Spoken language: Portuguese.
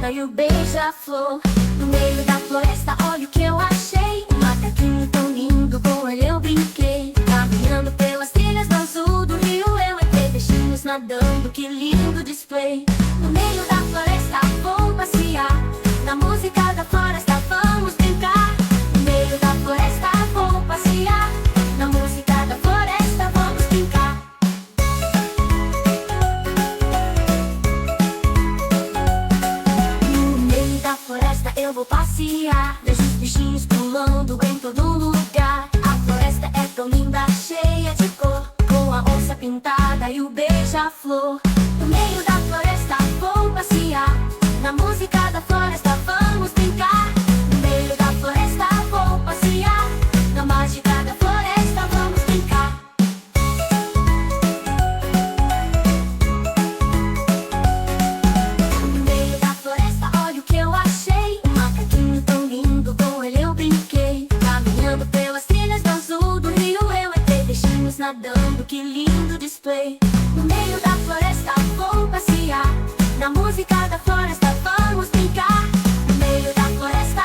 pintada e o beija-flor. No meio da floresta, olha o que eu achei. Um macaquinho tão lindo, com ele eu brinquei. Caminhando pelas trilhas do azul do rio, eu entrei peixinhos nadando, que lindo display. No meio da floresta vou passear, na música da floresta vamos brincar. No meio da floresta vou passear, na música da floresta vamos brincar. No meio da floresta eu vou passear, vejo os bichinhos pulando em todo lugar. A floresta é tão linda, cheia de cor, com a onça pintada e o beija-flor. No meio da floresta vou passear, na música da floresta vamos brincar. No meio da floresta vou passear, na mágica da floresta vamos brincar. No meio da floresta, olha o que eu achei. Um macaquinho tão lindo, com ele eu brinquei. Caminhando pelas trilhas do azul do rio, eu entrei peixinhos nadando, que lindo display. No meio da floresta vou passear, na música da floresta vamos brincar. No meio da floresta